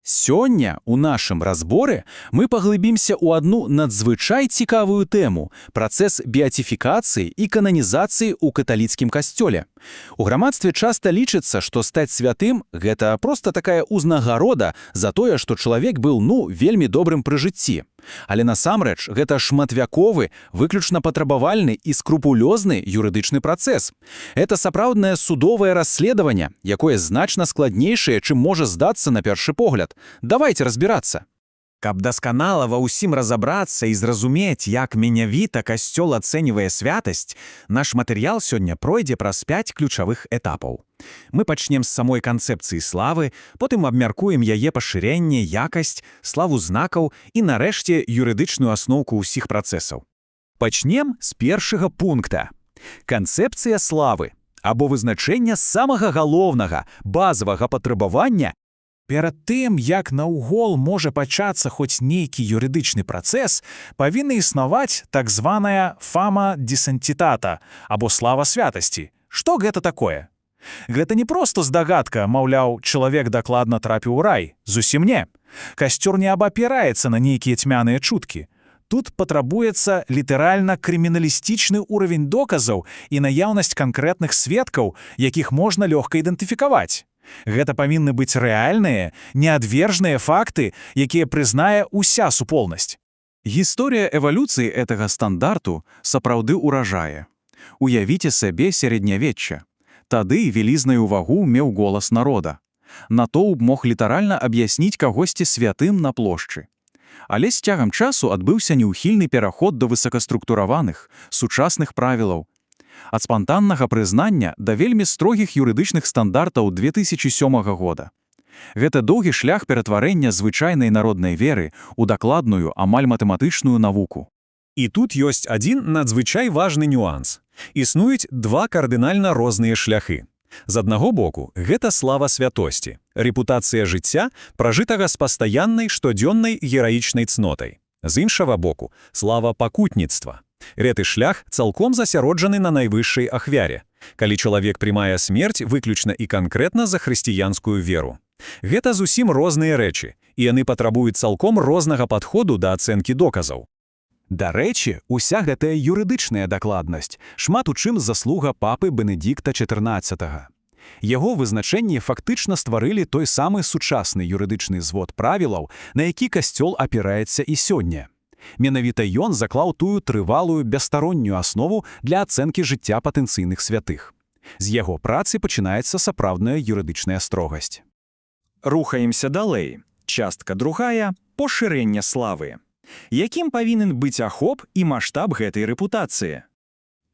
Сёння у нашым разборы мы паглыбімся ў адну надзвычай цікавую тэму – працэс беатифікацыі і кананізацыі ў каталіцкім касцёле. У грамадстве часта лічыцца, што стаць святым – гэта проста такая ўзнагарода за тое, што чалавек быў, вельмі добрым пры жыцці. Але насамрэч гэта шматвяковы, выключна патрабавальны і скрупулёзны юрыдычны працэс. Это сапраўднае судовае расследаванне, якое значна складнейшае, чым можа здацца на першы погляд. Давайте разбірацца. Каб дасканала ва ўсім разабрацца і зразумець, як менавіта касцёл ацэньвае святасць, наш матэрыял сёння пройдзе праз 5 ключавых этапаў. Мы пачнем з самой канцэпцыі славы, потым абмяркуем яе пашырэнне, якасць, славу знакаў і, нарэшце, юрыдычную асноўку ўсіх працэсаў. Пачнем з першага пункта. Канцэпцыя славы, або вызначэння самага галоўнага, базавага патрабавання. Перад тым, як наўгул можа пачацца хоць нейкі юрыдычны працэс, павінна існаваць так званая фама дисентитата, або слава святасці. Што гэта такое? Гэта не проста здагадка, маўляў, чалавек дакладна трапіў у рай. Зусім не. Касцёр не абапіраецца на нейкія цьмяныя чуткі. Тут патрабуецца літаральна крыміналістычны ўравень доказаў і наяўнасць канкрэтных сведкаў, якіх можна лёгка ідэнтыфікаваць. Гэта павінны быць рэальныя, неадвержныя факты, якія прызнае ўся супольнасць. Гісторыя эвалюцыі гэтага стандарту сапраўды ўражае. Уявіце сабе сярэднявечча. Тады вялізнаю вагу меў голас народа. Натоўп мог літаральна аб'ясніць кагосьці святым на плошчы. Але з цягам часу адбыўся неўхільны пераход да высокаструктураваных, сучасных правілаў. Ад спантаннага прызнання да вельмі строгіх юрыдычных стандартаў 2007 года. Гэта доўгі шлях ператварэння звычайнай народнай веры ў дакладную, амаль матэматычную навуку. І тут ёсць адзін надзвычай важны нюанс. Існуюць два кардынальна розныя шляхі. З аднаго боку, гэта слава святосці, рэпутацыя жыцця, пражытага з пастаяннай штодзённай гераічнай цнотай. З іншага боку, слава пакутніцтва. Гэты шлях цалком засяроджаны на найвышшай ахвяре, калі чалавек прымае смерць выключна і канкрэтна за хрысціянскую веру. Гэта зусім розныя рэчы, і яны патрабуюць цалком рознага падходу да ацэнкі доказаў. Дарэчы, уся гэтая юрыдычная дакладнасць шмат у чым заслуга папы Бенедикта XIV. Яго вызначэнні фактычна стварылі той самы сучасны юрыдычны звод правілаў, на які касцёл апіраецца і сёння. Менавіта ён заклаў тую трывалую бесстароннюю аснову для ацэнкі жыцця патэнцыйных святых. З яго працы пачынаецца сапраўдная юрыдычная строгасць. Рухаемся далей. Частка другая – пашырэнне славы. Якім павінен быць ахоп і маштаб гэтай рэпутацыі?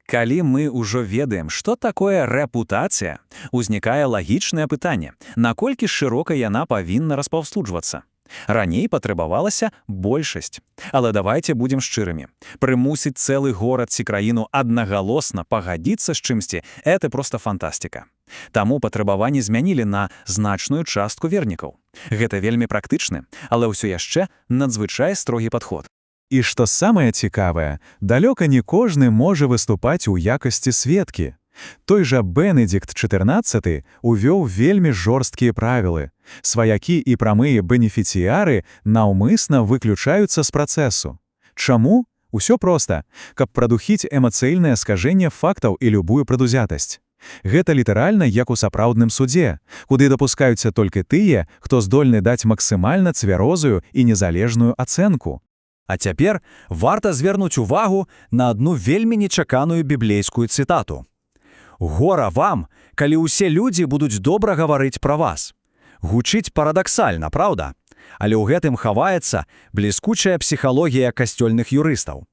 Калі мы ўжо ведаем, што такое рэпутацыя, узнікае лагічнае пытанне, наколькі шырока яна павінна распаўсюджвацца. Раней патрабавалася большасць. Але давайте будзем шчырымі. Прымусіць цэлы горад ці краіну аднагалосна пагадзіцца з чымсьці – это проста фантастыка. Таму патрабаванні змянілі на значную частку вернікаў. Гэта вельмі практычны, але ўсё яшчэ надзвычай строгі падход. І што самае цікавае, далёка не кожны можа выступаць у якасці сведкі. Той жа Бенедикт XIV увёў вельмі жорсткія правілы. Сваякі і прамыя бенефіцыяры наўмысна выключаюцца з працэсу. Чаму? Усё проста, каб прадухіць эмацыйнае скажэнне фактаў і любую прадузятасць. Гэта літаральна як у сапраўдным судзе, куды дапускаюцца толькі тыя, хто здольны даць максімальна цвярозую і незалежную ацэнку. А цяпер варта звярнуць увагу на адну вельмі нечаканую біблейскую цытату. «Гора вам, калі ўсе людзі будуць добра гаварыць пра вас». Гучыць парадаксальна, праўда? Але ў гэтым хаваецца бліскучая псіхалогія касцёльных юрыстаў.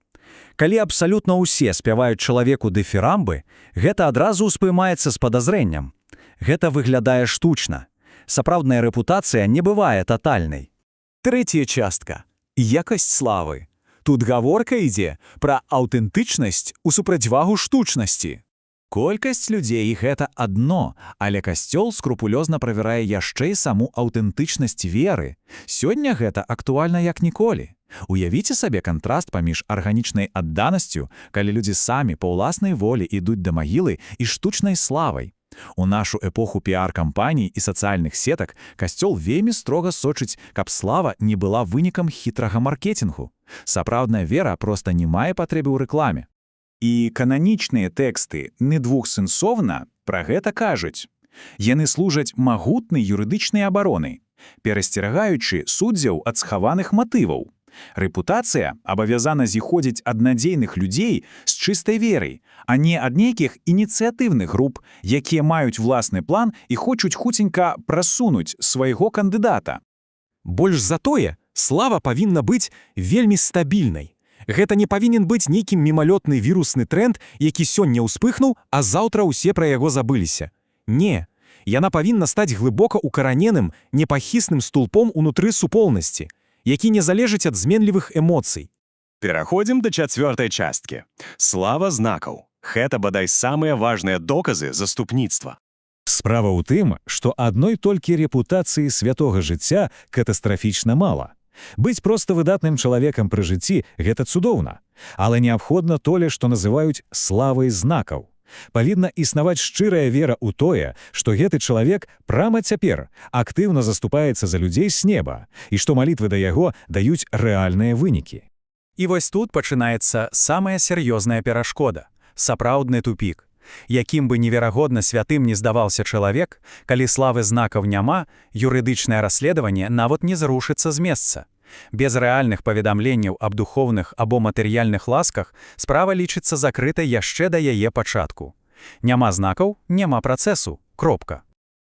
Калі абсалютна ўсе спяваюць чалавеку дыфірамбы, гэта адразу ўспрымаецца з падазрэннем. Гэта выглядае штучна. Сапраўдная рэпутацыя не бывае татальнай. Трэцяя частка – якасць славы. Тут гаворка ідзе пра аўтэнтычнасць у супрацьвагу штучнасці. Колькасць людзей – гэта адно, але касцёл скрупулёзна правярае яшчэ і саму аўтэнтычнасць веры. Сёння гэта актуальна як ніколі. Уявіце сабе кантраст паміж арганічнай адданасцю, калі людзі самі па ўласнай волі ідуць да магілы, і штучнай славай. У нашу эпоху піар-кампаній і сацыяльных сетак касцёл вельмі строга сочыць, каб слава не была вынікам хітрага маркетингу. Сапраўдная вера проста не мае патрэбы ў рэкламе. І кананічныя тэксты недвухсэнсоўна пра гэта кажуць. Яны служаць магутнай юрыдычнай абаронай, перасцерагаючы суддзяў ад схаваных матываў. Рэпутацыя абавязана зыходзіць ад надзейных людзей з чыстай верай, а не ад нейкіх ініцыятыўных груп, якія маюць власны план і хочуць хуценька прасунуць свайго кандыдата. Больш за тое, слава павінна быць вельмі стабільнай. Гэта не павінен быць нейкім мімалётны вірусны тренд, які сёння ўспыхнуў, а заўтра ўсе пра яго забыліся. Не, яна павінна стаць глыбока укараненым, непахісным стулпом унутры супольнасці, які не залежыць ад зменлівых эмоцый. Пераходзім да 4-й часткі. Слава знакаў. Гэта, бадай, самыя важныя доказы заступніцтва. Справа ў тым, што адной толькі рэпутацыі святога жыцця катастрафічна мала. Быць проста выдатным чалавекам пры жыцці – гэта цудоўна, але неабходна тое, што называюць славай знакаў. Павінна існаваць шчырая вера ў тое, што гэты чалавек прама цяпер актыўна заступаецца за людзей з неба, і што малітвы да яго даюць рэальныя вынікі. І вось тут пачынаецца самая сер'ёзная перашкода – сапраўдны тупік. Якім бы неверагодна святым не здаваўся чалавек, калі славы знакаў няма, юрыдычнае расследаванне нават не зрушыцца з месца. Без рэальных паведамленняў аб духоўных або матэрыяльных ласках справа лічыцца закрытай яшчэ да яе пачатку. Няма знакаў, няма працэсу. Кропка.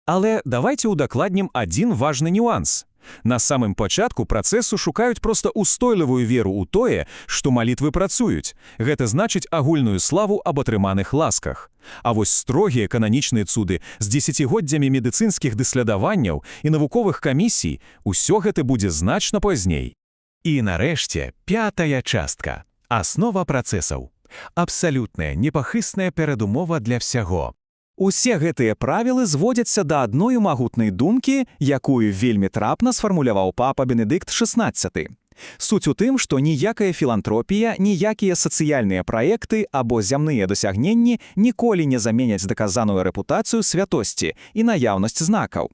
Але давайце ўдакладнім адзін важны нюанс. На самым пачатку працэсу шукаюць проста устойлівую веру ў тое, што малітвы працуюць. Гэта значыць агульную славу аб атрыманых ласках. А вось строгія кананічныя цуды з дзесяцігоддзямі медыцынскіх даследаванняў і навуковых камісій – усё гэта будзе значна пазней. І нарэшце, 5-я частка. Аснова працэсаў. Абсалютная, непахысная перадумова для ўсяго. Усе гэтыя правілы зводзяцца да адной магутнай думкі, якую вельмі трапна сфармуляваў папа Бенедыкт XVI. Суть у тым, што ніякая філантропія, ніякія сацыяльныя праекты або зямныя дасягненні ніколі не заменяць даказаную рэпутацыю святосці і наяўнасць знакаў.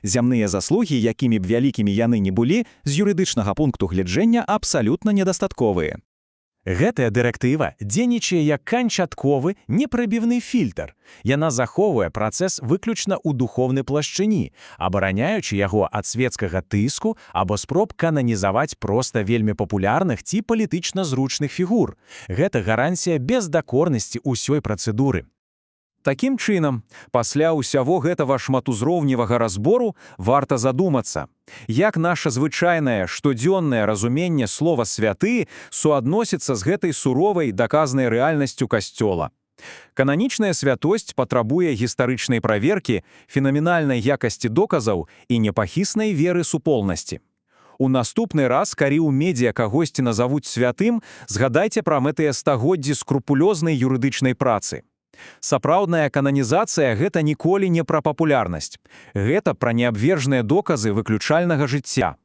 Зямныя заслугі, якімі б вялікімі яны не былі, з юрыдычнага пункту гледжання абсалютна недастатковыя. Гэтая дырэктыва дзейнічае як канчатковы, непрабіўны фільтр. Яна захоўвае працэс выключна ў духоўнай плашчыні, абараняючы яго ад свецкага тыску або спроб кананізаваць проста вельмі папулярных ці палітычна зручных фігур. Гэта гарантія бездакорнасці ўсёй працэдуры. Такім чынам, пасля ўсяго гэтага шматузроўневага разбору варта задумацца, як наша звычайнае штодзённае разуменне слова «святы» суадносіцца з гэтай суровай даказанай рэальнасцю касцёла. Кананічная святосць патрабуе гістарычнай праверкі, фенаменальнай якасці доказаў і непахіснай веры супольнасці. У наступны раз, калі ў медзіа кагосьці назавуць святым, згадайце пра гэтыя стагоддзі скрупулёзнай юрыдычнай працы. Сапраўдная кананізацыя – гэта ніколі не пра папулярнасць. Гэта пра неабвержныя доказы выключальнага жыцця.